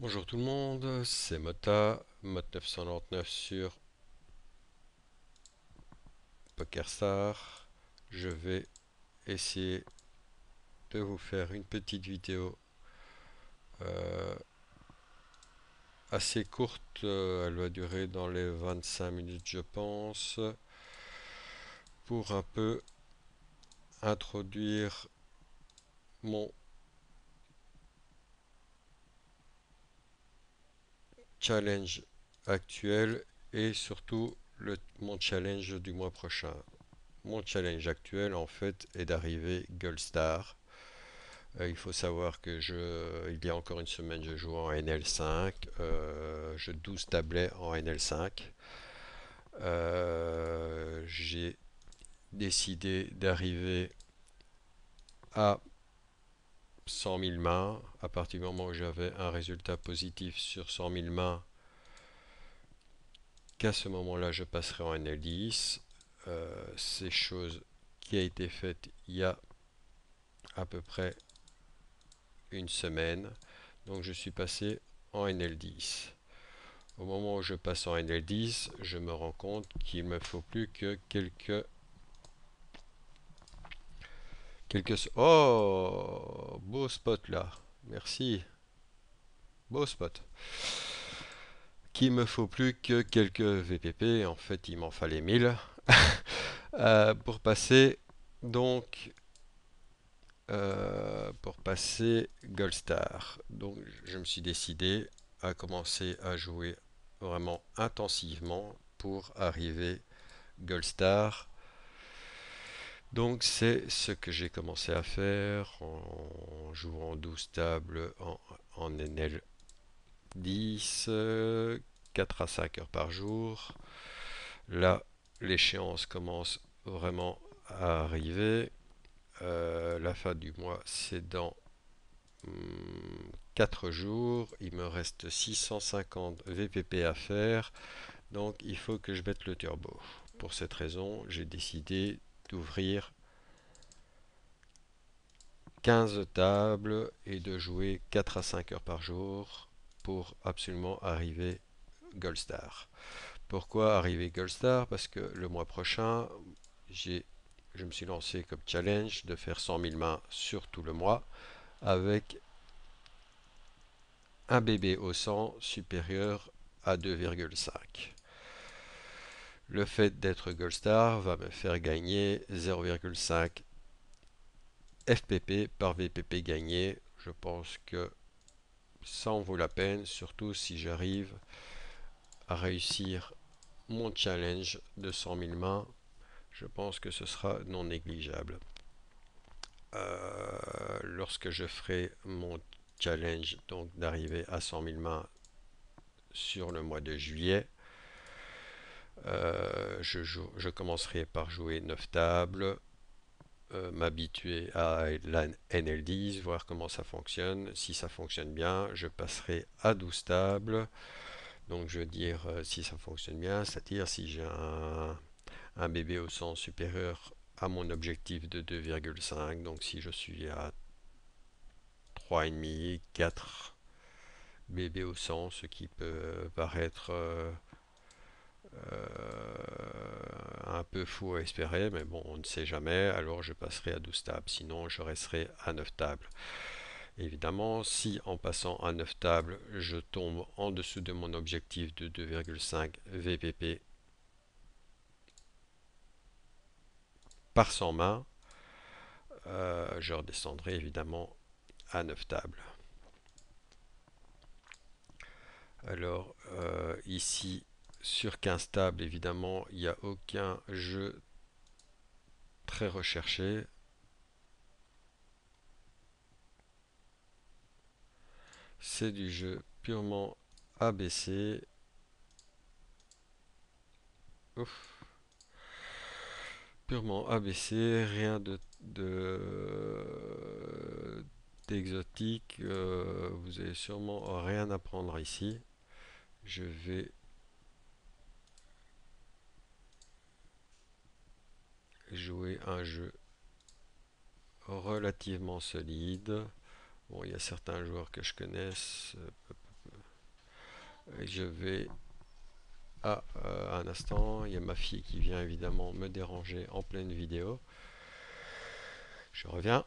Bonjour tout le monde, c'est Mota, Mot 999 sur PokerStar. Je vais essayer de vous faire une petite vidéo euh, assez courte, elle va durer dans les 25 minutes je pense, pour un peu introduire mon challenge actuel et surtout mon challenge du mois prochain. Mon challenge actuel en fait est d'arriver Gold Star. Il faut savoir que il y a encore une semaine, je jouais en NL5. Je 12 tablets en NL5. J'ai décidé d'arriver à 100 000 mains. À partir du moment où j'avais un résultat positif sur 100 000 mains, qu'à ce moment-là, je passerai en NL10. C'est chose qui a été faite il y a à peu près une semaine. Donc je suis passé en NL10. Au moment où je passe en NL10, je me rends compte qu'il me faut plus que Oh, beau spot là. Merci. Beau spot. Qu'il me faut plus que quelques VPP. En fait, il m'en fallait 1000 pour passer donc pour passer Gold Star. Donc, je me suis décidé à commencer à jouer vraiment intensivement pour arriver Gold Star. Donc c'est ce que j'ai commencé à faire en jouant 12 tables en NL10, 4 à 5 heures par jour. Là, l'échéance commence vraiment à arriver. La fin du mois, c'est dans 4 jours. Il me reste 650 VPP à faire. Donc il faut que je mette le turbo. Pour cette raison, j'ai décidé d'ouvrir 15 tables et de jouer 4 à 5 heures par jour pour absolument arriver Gold Star. Pourquoi arriver Gold Star? Parce que le mois prochain, j'ai, je me suis lancé comme challenge de faire 100 000 mains sur tout le mois avec un bébé au 100 supérieur à 2,5. Le fait d'être Gold Star va me faire gagner 0,5 FPP par VPP gagné. Je pense que ça en vaut la peine, surtout si j'arrive à réussir mon challenge de 100 000 mains. Je pense que ce sera non négligeable. Lorsque je ferai mon challenge donc d'arriver à 100 000 mains sur le mois de juillet, je commencerai par jouer 9 tables, m'habituer à la NL10, voir comment ça fonctionne. Si ça fonctionne bien, je passerai à 12 tables. Donc je veux dire si ça fonctionne bien, c'est-à-dire si j'ai un bébé au 100 supérieur à mon objectif de 2,5. Donc si je suis à 3,5, 4 bébés au 100, ce qui peut paraître un peu fou à espérer, mais bon, on ne sait jamais, alors je passerai à 12 tables, sinon je resterai à 9 tables. Évidemment, si en passant à 9 tables, je tombe en dessous de mon objectif de 2,5 VPP par 100 mains, je redescendrai évidemment à 9 tables. Alors ici, sur 15 tables, évidemment, il n'y a aucun jeu très recherché. C'est du jeu purement ABC. Ouf. Purement ABC, rien d'exotique. Vous avez sûrement rien à prendre ici. Je vais jouer un jeu relativement solide. Bon, il y a certains joueurs que je connaisse. Je vais... Ah, un instant, il y a ma fille qui vient évidemment me déranger en pleine vidéo. Je reviens.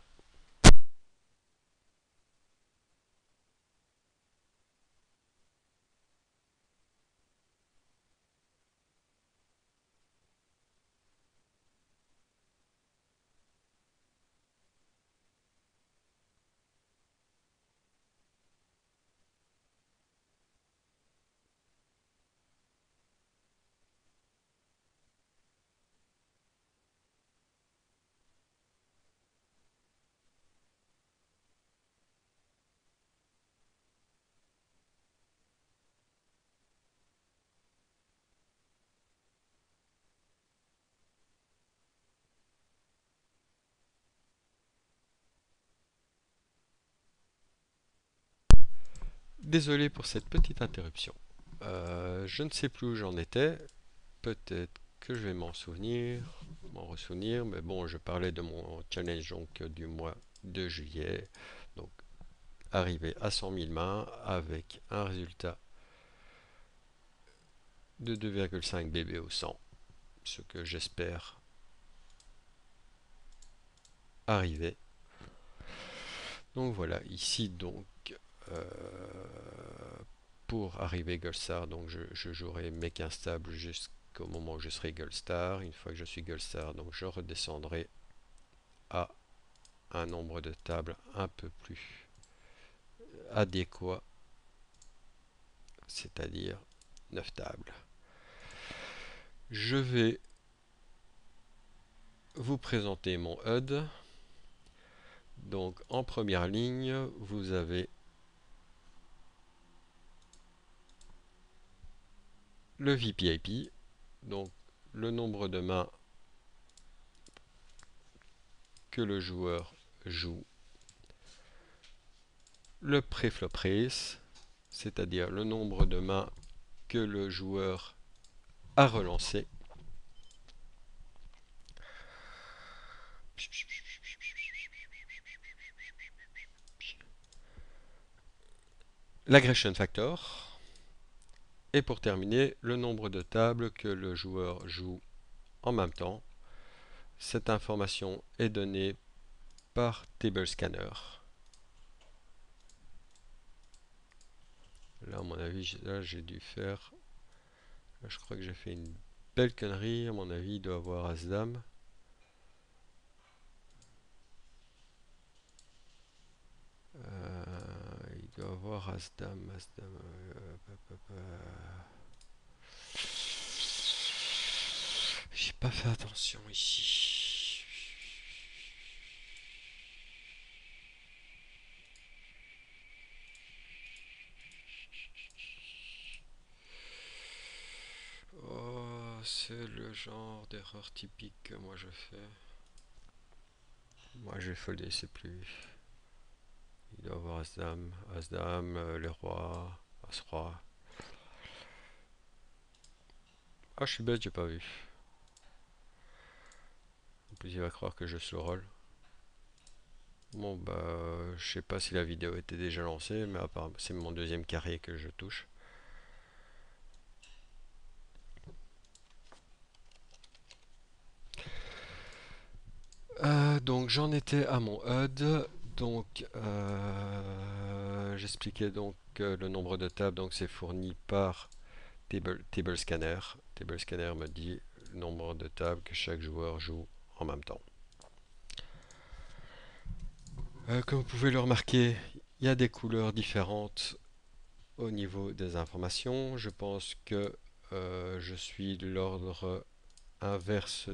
Désolé pour cette petite interruption. Je ne sais plus où j'en étais. Peut-être que je vais m'en ressouvenir, mais bon, je parlais de mon challenge donc du mois de juillet. Donc, arriver à 100 000 mains avec un résultat de 2,5 bébés au 100, ce que j'espère arriver. Donc voilà, ici donc euh, pour arriver Gold Star, donc je jouerai mec instable jusqu'au moment où je serai Gold Star. Une fois que je suis Gold Star, donc je redescendrai à un nombre de tables un peu plus adéquat, c'est-à-dire 9 tables. Je vais vous présenter mon HUD. Donc en première ligne, vous avez le VPIP, donc le nombre de mains que le joueur joue, le pré-flop race, c'est-à-dire le nombre de mains que le joueur a relancé, l'aggression factor, et pour terminer, le nombre de tables que le joueur joue en même temps. Cette information est donnée par Table Scanner. Là, à mon avis, là, j'ai dû faire... Là, je crois que j'ai fait une belle connerie. À mon avis, il doit avoir As-Dame. Il doit avoir As-Dame, As-Dame... J'ai pas fait attention ici. Oh, c'est le genre d'erreur typique que moi je fais. Moi j'ai foldé, c'est plus. Il doit avoir As-Dame, As-Dame, les rois, As-Roi. Ah, je suis bête, j'ai pas vu. En plus, il va croire que je slow roll. Bon, bah, je sais pas si la vidéo était déjà lancée, mais apparemment, c'est mon deuxième carré que je touche. Donc, j'en étais à mon HUD. Donc, j'expliquais donc que le nombre de tables, donc c'est fourni par Table Scanner. Table Scanner me dit le nombre de tables que chaque joueur joue en même temps. Comme vous pouvez le remarquer, il y a des couleurs différentes au niveau des informations. Je pense que je suis de l'ordre inverse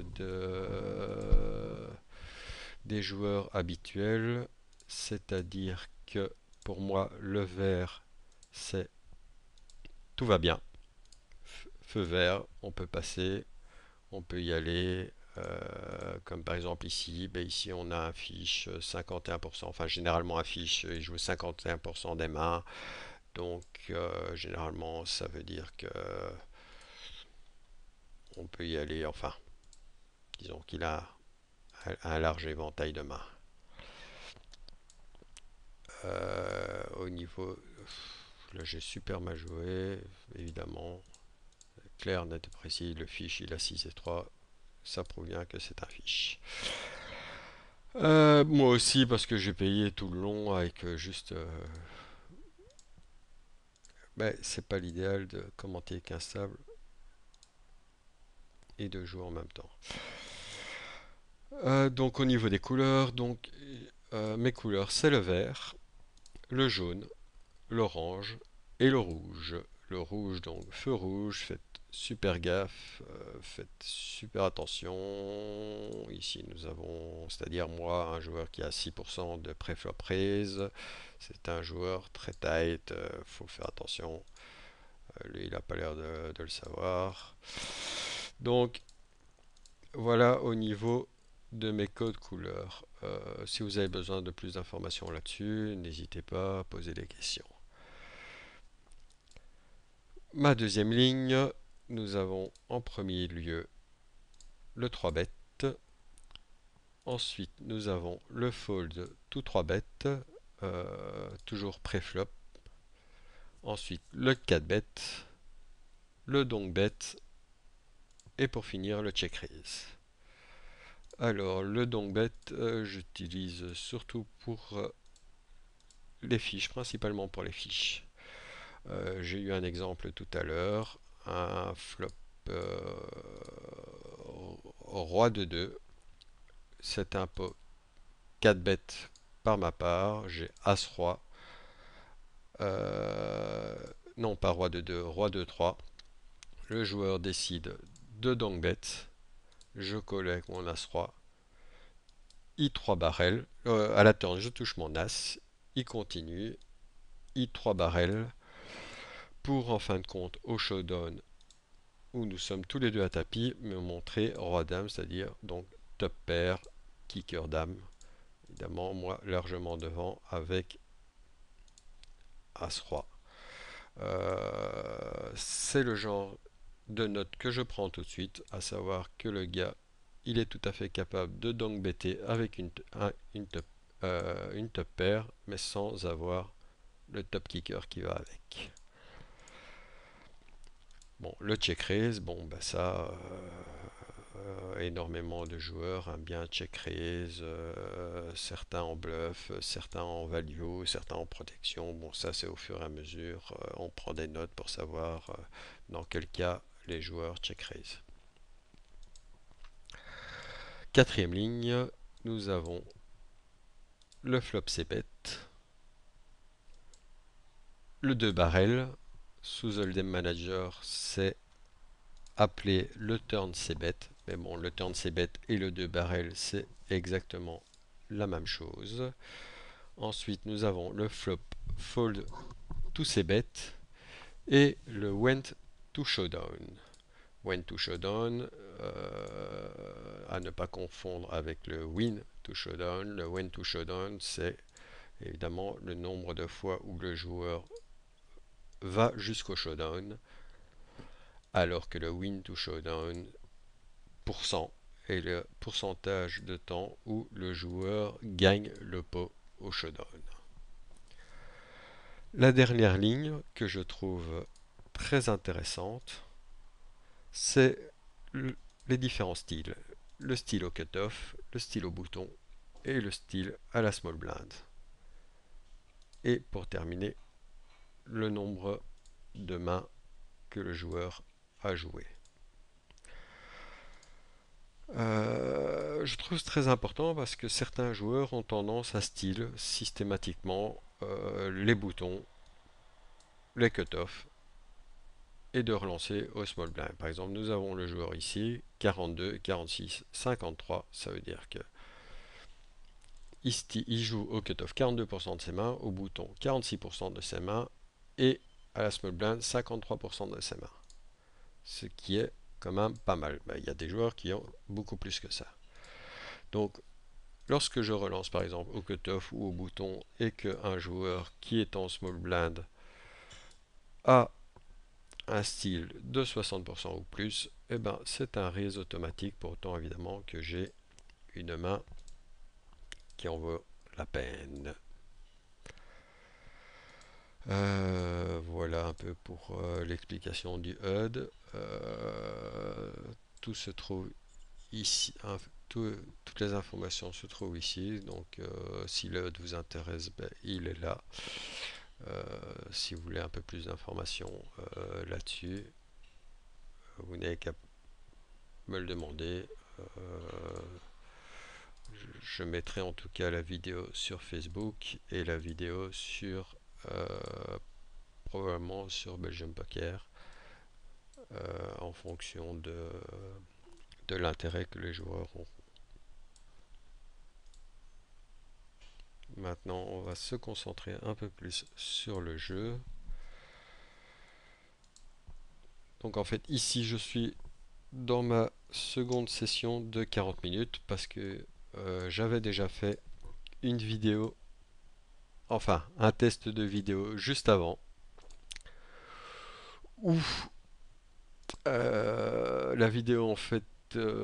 des joueurs habituels, c'est-à-dire que pour moi, le vert, c'est tout va bien. Feu vert, on peut passer, on peut y aller. Comme par exemple ici, ben ici on a un fiche 51%, enfin généralement un fiche, il joue 51% des mains, donc généralement ça veut dire que on peut y aller, enfin disons qu'il a un large éventail de mains. Au niveau Là, j'ai super mal joué, évidemment. Clair, net et précis, le fiche il a 6 et 3, ça prouve bien que c'est un fiche. Moi aussi, parce que j'ai payé tout le long avec juste. Ben, c'est pas l'idéal de commenter qu'un stable et de jouer en même temps. Donc au niveau des couleurs, mes couleurs c'est le vert, le jaune, l'orange et le rouge. Le rouge, donc feu rouge, faites super gaffe, faites super attention. Ici nous avons, c'est-à-dire moi, un joueur qui a 6% de pré-flop raise. C'est un joueur très tight, faut faire attention. Lui, il n'a pas l'air de le savoir. Donc voilà au niveau de mes codes couleurs. Si vous avez besoin de plus d'informations là-dessus, n'hésitez pas à poser des questions. Ma deuxième ligne, nous avons en premier lieu le 3 bet. Ensuite, nous avons le fold tout 3 bet, toujours pré-flop. Ensuite, le 4 bet, le donk bet et pour finir le check raise. Alors, le donk bet, j'utilise surtout pour les fiches, principalement pour les fiches. J'ai eu un exemple tout à l'heure, un flop euh, roi de 2. C'est un pot 4 bêtes par ma part. J'ai As-Roi. Non, pas roi de 2, roi de 3. Le joueur décide de donk bet. Je collecte mon As-Roi. I3 barrel. À la turn, je touche mon As. Il continue. I3 barrel. Pour en fin de compte, au showdown, où nous sommes tous les deux à tapis, me montrer roi-dame, c'est-à-dire donc top pair, kicker dame. Évidemment, moi largement devant avec As-Roi. C'est le genre de note que je prends tout de suite, à savoir que le gars, il est tout à fait capable de donc bêter avec une top pair, mais sans avoir le top kicker qui va avec. Bon, le check raise, bon, bah ça, énormément de joueurs aiment bien check raise, certains en bluff, certains en value, certains en protection. Bon, ça c'est au fur et à mesure, on prend des notes pour savoir dans quel cas les joueurs check raise. Quatrième ligne, nous avons le flop c-bet, le 2 barrel, sous Hold'em Manager c'est appelé le turn c-bet, mais bon, le turn c-bet et le 2 barrel c'est exactement la même chose. Ensuite, nous avons le flop fold to c-bet et le went to showdown. Went to showdown, à ne pas confondre avec le win to showdown. Le went to showdown, c'est évidemment le nombre de fois où le joueur va jusqu'au showdown, alors que le win to showdown pourcent est le pourcentage de temps où le joueur gagne le pot au showdown. La dernière ligne que je trouve très intéressante, c'est les différents styles. Le style au cutoff, le style au bouton et le style à la small blind. Et pour terminer, le nombre de mains que le joueur a joué. Je trouve très important parce que certains joueurs ont tendance à style systématiquement les boutons, les cutoffs et de relancer au small blind. Par exemple, nous avons le joueur ici, 42, 46, 53. Ça veut dire que il joue au cutoff 42% de ses mains, au bouton 46% de ses mains et à la small blind 53% de ses mains. Ce qui est quand même pas mal. Il y a des joueurs qui ont beaucoup plus que ça. Donc, lorsque je relance par exemple au cutoff ou au bouton et qu'un joueur qui est en small blind a un style de 60% ou plus, eh ben, c'est un raise automatique, pourtant évidemment que j'ai une main qui en vaut la peine. un peu pour l'explication du HUD. Tout se trouve ici, toutes les informations se trouvent ici. Donc si le HUD vous intéresse, ben, il est là. Si vous voulez un peu plus d'informations là-dessus, vous n'avez qu'à me le demander. Je mettrai en tout cas la vidéo sur Facebook et la vidéo sur probablement sur Belgium Poker en fonction de l'intérêt que les joueurs ont. Maintenant, on va se concentrer un peu plus sur le jeu. Donc en fait, ici, je suis dans ma seconde session de 40 minutes parce que j'avais déjà fait une vidéo, enfin un test de vidéo juste avant où la vidéo en fait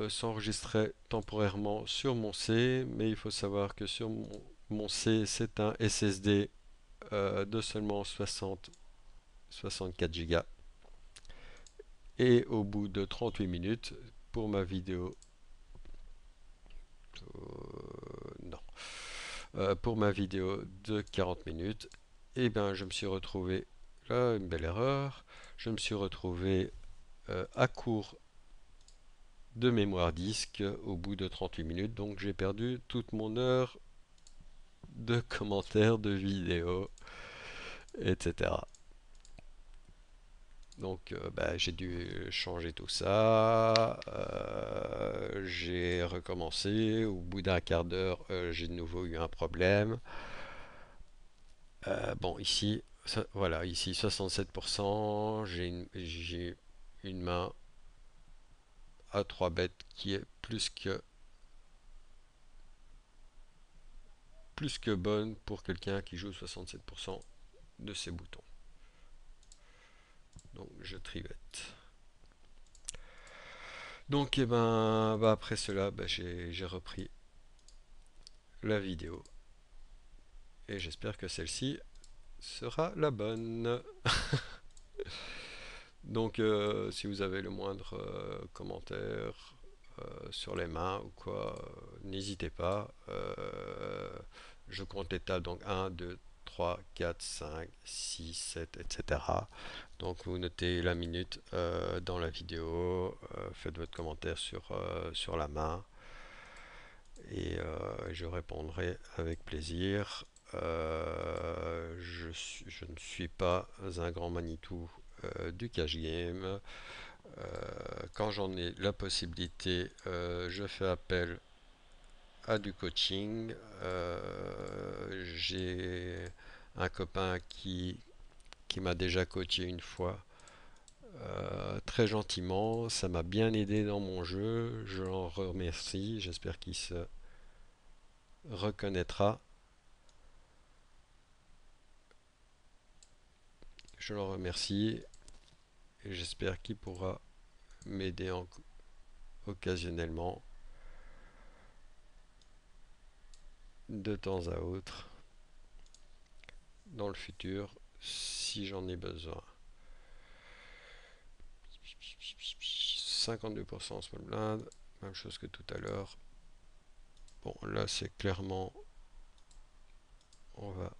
s'enregistrait temporairement sur mon C, mais il faut savoir que sur mon C c'est un SSD de seulement 64 Go et au bout de 38 minutes pour ma vidéo non pour ma vidéo de 40 minutes et bien je me suis retrouvé là une belle erreur, je me suis retrouvé à court de mémoire disque au bout de 38 minutes, donc j'ai perdu toute mon heure de commentaires, de vidéos, etc. Donc bah, j'ai dû changer tout ça, j'ai recommencé, au bout d'un quart d'heure j'ai de nouveau eu un problème. Bon ici, voilà, ici 67%, j'ai une main à 3 bêtes qui est plus que bonne pour quelqu'un qui joue 67% de ses boutons. Donc je trivette. Donc et ben bah, après cela bah, j'ai repris la vidéo et j'espère que celle-ci sera la bonne. Donc si vous avez le moindre commentaire sur les mains ou quoi, n'hésitez pas. Je compte les tables, donc 1, 2, 3, 4, 5, 6, 7, etc. Donc vous notez la minute dans la vidéo, faites votre commentaire sur la main et je répondrai avec plaisir. Je ne suis pas un grand Manitou du cash game. Quand j'en ai la possibilité, je fais appel à du coaching. J'ai un copain qui m'a déjà coaché une fois, très gentiment. Ça m'a bien aidé dans mon jeu. Je l'en remercie. J'espère qu'il se reconnaîtra. Je l'en remercie et j'espère qu'il pourra m'aider occasionnellement de temps à autre dans le futur si j'en ai besoin. 52% small blind, même chose que tout à l'heure. Bon, là c'est clairement, on va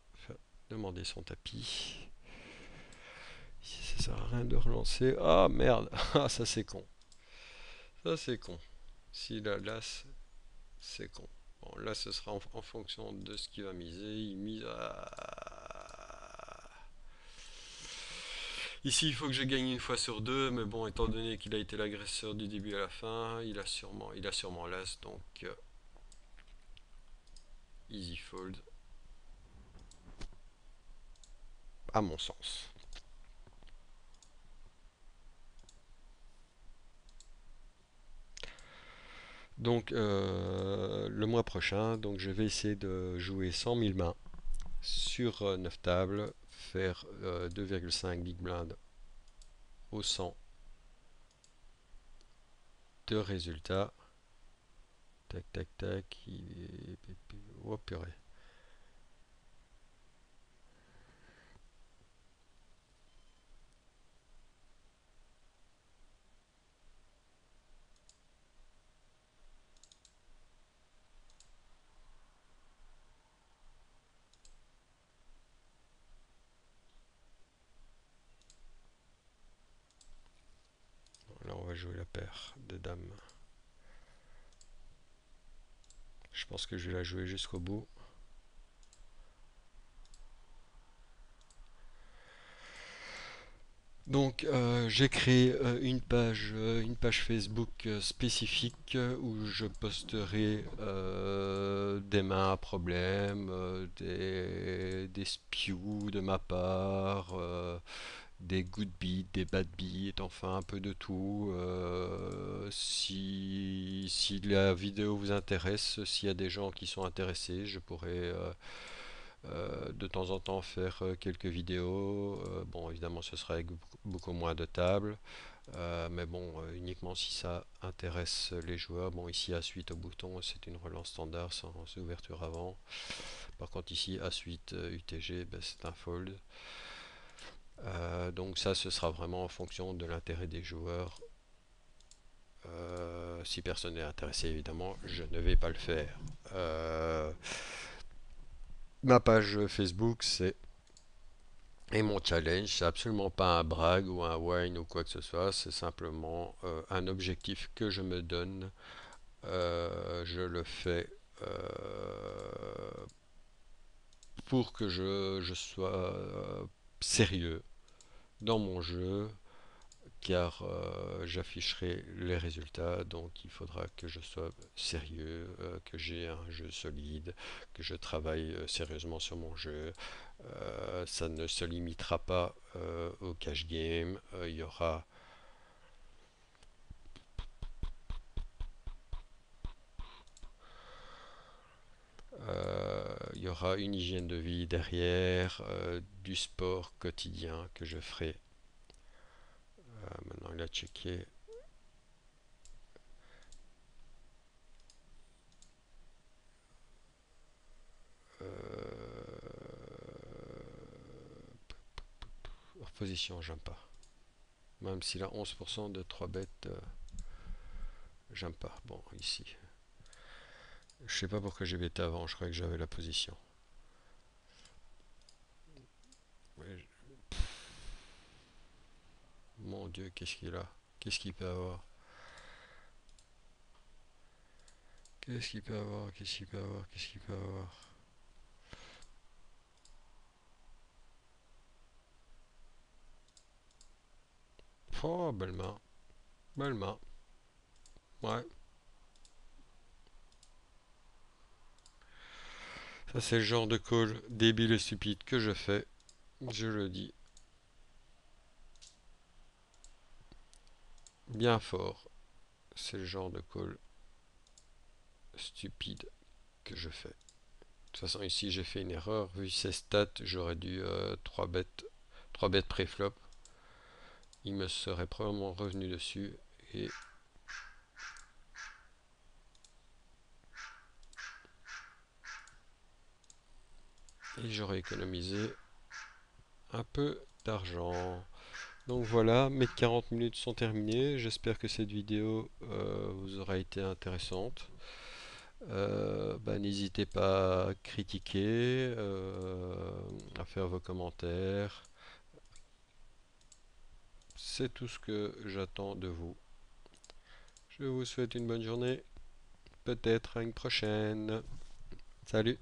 demander son tapis. Ici ça sert à rien de relancer. Ah merde, ah ça c'est con. Ça c'est con. Si la las, c'est con. Bon, là ce sera en fonction de ce qu'il va miser. Il mise à... Ici, il faut que je gagne une fois sur deux, mais bon, étant donné qu'il a été l'agresseur du début à la fin, il a sûrement l'as, donc easy fold, à mon sens. Donc, le mois prochain, donc je vais essayer de jouer 100 000 mains sur 9 tables, faire 2,5 big blind au 100 de résultats. Tac, tac, tac. Oh purée. jouer la paire de dames. Je pense que je vais la jouer jusqu'au bout. Donc j'ai créé une page Facebook spécifique où je posterai des mains à problème, des spews de ma part, des good beats, des bad beats, enfin un peu de tout. Si la vidéo vous intéresse, s'il y a des gens qui sont intéressés, je pourrais de temps en temps faire quelques vidéos. Bon, évidemment, ce sera avec beaucoup moins de tables. Mais bon, uniquement si ça intéresse les joueurs. Bon, ici, à suite au bouton, c'est une relance standard sans ouverture avant. Par contre, ici, à suite UTG, ben, c'est un fold. Donc ça, ce sera vraiment en fonction de l'intérêt des joueurs. Si personne n'est intéressé, évidemment, je ne vais pas le faire. Ma page Facebook, c'est et mon challenge, c'est absolument pas un brag ou un wine ou quoi que ce soit, c'est simplement un objectif que je me donne. Je le fais pour que je sois sérieux dans mon jeu, car j'afficherai les résultats, donc il faudra que je sois sérieux, que j'ai un jeu solide, que je travaille sérieusement sur mon jeu. Ça ne se limitera pas au cash game, il y aura une hygiène de vie derrière, du sport quotidien que je ferai. Maintenant il a checké. Position, j'aime pas. Même s'il a 11% de 3 bêtes, j'aime pas. Bon, ici. Je sais pas pourquoi j'ai bêté avant, je croyais que j'avais la position. Ouais, mon Dieu, qu'est-ce qu'il a? Qu'est-ce qu'il peut avoir? Qu'est-ce qu'il peut avoir? Qu'est-ce qu'il peut avoir? Qu'est-ce qu'il peut avoir? Oh, belle main. Belle main. Ouais. Ça, c'est le genre de call débile et stupide que je fais. Je le dis bien fort. C'est le genre de call stupide que je fais. De toute façon, ici, j'ai fait une erreur. Vu ses stats, j'aurais dû 3 bêtes pré-flop. Il me serait probablement revenu dessus. Et, et j'aurais économisé un peu d'argent. Donc voilà, mes 40 minutes sont terminées. J'espère que cette vidéo vous aura été intéressante. Bah, n'hésitez pas à critiquer, à faire vos commentaires. C'est tout ce que j'attends de vous. Je vous souhaite une bonne journée. Peut-être à une prochaine. Salut!